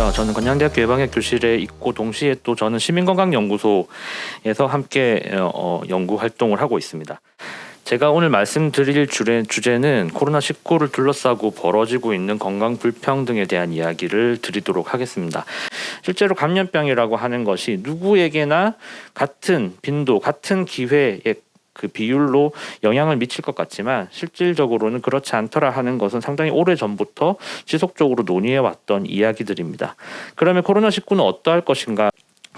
안녕하세요. 저는 건양대학교 예방학 교실에 있고 동시에 또 저는 시민건강연구소에서 함께 연구 활동을 하고 있습니다. 제가 오늘 말씀드릴 주제는 코로나19를 둘러싸고 벌어지고 있는 건강 불평등에 대한 이야기를 드리도록 하겠습니다. 실제로 감염병이라고 하는 것이 누구에게나 같은 빈도, 같은 기회에 그 비율로 영향을 미칠 것 같지만 실질적으로는 그렇지 않더라 하는 것은 상당히 오래 전부터 지속적으로 논의해왔던 이야기들입니다. 그러면 코로나19는 어떠할 것인가?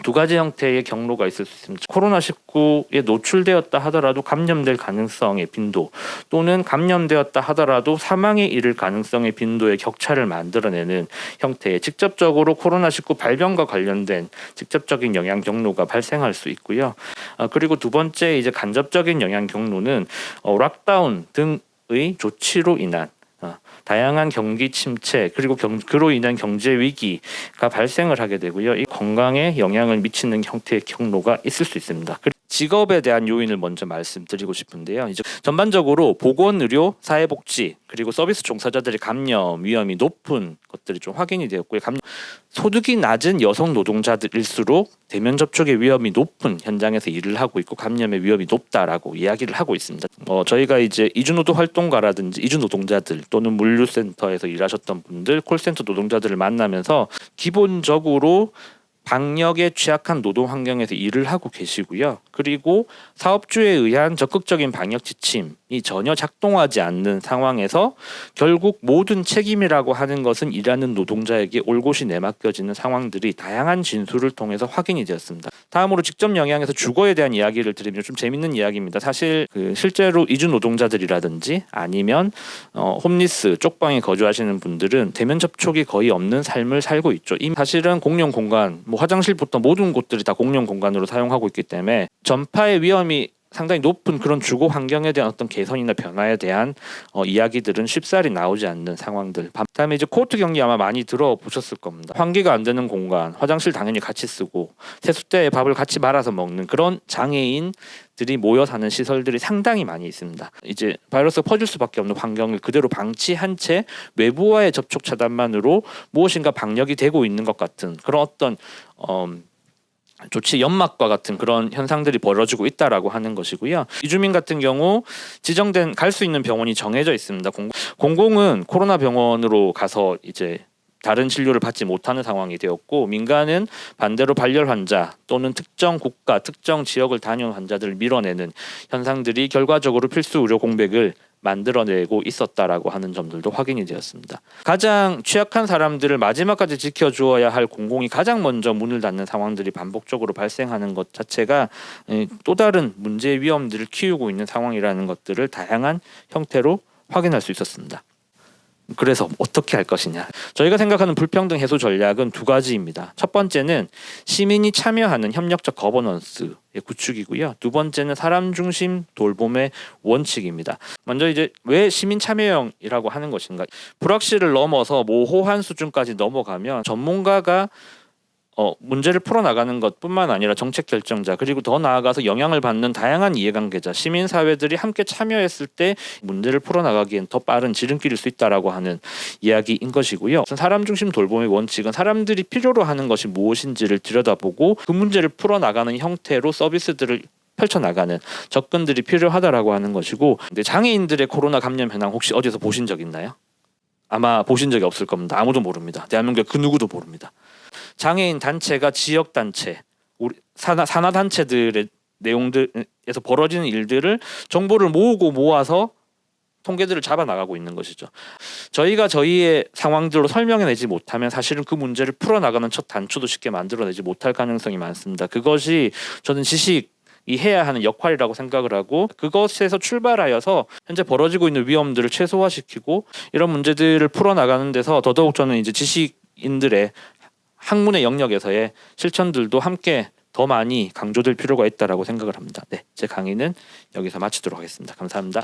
두 가지 형태의 경로가 있을 수 있습니다. 코로나19에 노출되었다 하더라도 감염될 가능성의 빈도 또는 감염되었다 하더라도 사망에 이를 가능성의 빈도의 격차를 만들어내는 형태의 직접적으로 코로나19 발병과 관련된 직접적인 영향 경로가 발생할 수 있고요. 그리고 두 번째 이제 간접적인 영향 경로는 락다운 등의 조치로 인한 다양한 경기 침체 그리고 그로 인한 경제 위기가 발생을 하게 되고요. 이 건강에 영향을 미치는 형태의 경로가 있을 수 있습니다. 직업에 대한 요인을 먼저 말씀드리고 싶은데요. 이제 전반적으로 보건의료, 사회복지 그리고 서비스 종사자들의 감염 위험이 높은 것들이 좀 확인이 되었고요. 소득이 낮은 여성 노동자들일수록 대면 접촉의 위험이 높은 현장에서 일을 하고 있고 감염의 위험이 높다라고 이야기를 하고 있습니다. 저희가 이제 이주노동 활동가라든지 이주노동자들 또는 물류센터에서 일하셨던 분들, 콜센터 노동자들을 만나면서 기본적으로 방역에 취약한 노동 환경에서 일을 하고 계시고요. 그리고 사업주에 의한 적극적인 방역 지침이 전혀 작동하지 않는 상황에서 결국 모든 책임이라고 하는 것은 일하는 노동자에게 올곧이 내맡겨지는 상황들이 다양한 진술을 통해서 확인이 되었습니다. 다음으로 직접 영향에서 주거에 대한 이야기를 드리면 좀 재밌는 이야기입니다. 사실 실제로 이주 노동자들이라든지 아니면 홈리스 쪽방에 거주하시는 분들은 대면 접촉이 거의 없는 삶을 살고 있죠. 사실은 공용 공간, 화장실부터 모든 곳들이 다 공용 공간으로 사용하고 있기 때문에 전파의 위험이 상당히 높은 그런 주거 환경에 대한 어떤 개선이나 변화에 대한 이야기들은 쉽사리 나오지 않는 상황들. 다음에 이제 코호트 격리 아마 많이 들어보셨을 겁니다. 환기가 안 되는 공간, 화장실 당연히 같이 쓰고 세숫대에 밥을 같이 말아서 먹는 그런 장애인들이 모여 사는 시설들이 상당히 많이 있습니다. 이제 바이러스가 퍼질 수밖에 없는 환경을 그대로 방치한 채 외부와의 접촉 차단만으로 무엇인가 방역이 되고 있는 것 같은 그런 어떤 조치 연막과 같은 그런 현상들이 벌어지고 있다라고 하는 것이고요. 이주민 같은 경우 지정된 갈 수 있는 병원이 정해져 있습니다. 공공은 코로나 병원으로 가서 이제 다른 진료를 받지 못하는 상황이 되었고 민간은 반대로 발열 환자 또는 특정 국가, 특정 지역을 다녀온 환자들을 밀어내는 현상들이 결과적으로 필수 의료 공백을 만들어내고 있었다라고 하는 점들도 확인이 되었습니다. 가장 취약한 사람들을 마지막까지 지켜주어야 할 공공이 가장 먼저 문을 닫는 상황들이 반복적으로 발생하는 것 자체가 또 다른 문제의 위험들을 키우고 있는 상황이라는 것들을 다양한 형태로 확인할 수 있었습니다. 그래서 어떻게 할 것이냐? 저희가 생각하는 불평등 해소 전략은 두 가지입니다. 첫 번째는 시민이 참여하는 협력적 거버넌스의 구축이고요. 두 번째는 사람 중심 돌봄의 원칙입니다. 먼저 이제 왜 시민 참여형이라고 하는 것인가? 불확실을 넘어서 모호한 수준까지 넘어가면 전문가가 문제를 풀어나가는 것뿐만 아니라 정책 결정자 그리고 더 나아가서 영향을 받는 다양한 이해관계자, 시민사회들이 함께 참여했을 때 문제를 풀어나가기엔 더 빠른 지름길일 수 있다라고 하는 이야기인 것이고요. 사람 중심 돌봄의 원칙은 사람들이 필요로 하는 것이 무엇인지를 들여다보고 그 문제를 풀어나가는 형태로 서비스들을 펼쳐나가는 접근들이 필요하다라고 하는 것이고 근데 장애인들의 코로나 감염 현황 혹시 어디서 보신 적 있나요? 아마 보신 적이 없을 겁니다. 아무도 모릅니다. 대한민국의 그 누구도 모릅니다. 장애인 단체가 지역 단체, 우리 산하 단체들의 내용들에서 벌어지는 일들을 정보를 모아서 통계들을 잡아 나가고 있는 것이죠. 저희가 저희의 상황들로 설명해내지 못하면 사실은 그 문제를 풀어나가는 첫 단추도 쉽게 만들어내지 못할 가능성이 많습니다. 그것이 저는 지식이 해야 하는 역할이라고 생각을 하고 그것에서 출발하여서 현재 벌어지고 있는 위험들을 최소화시키고 이런 문제들을 풀어나가는 데서 더더욱 저는 이제 지식인들의 학문의 영역에서의 실천들도 함께 더 많이 강조될 필요가 있다라고 생각을 합니다. 네, 제 강의는 여기서 마치도록 하겠습니다. 감사합니다.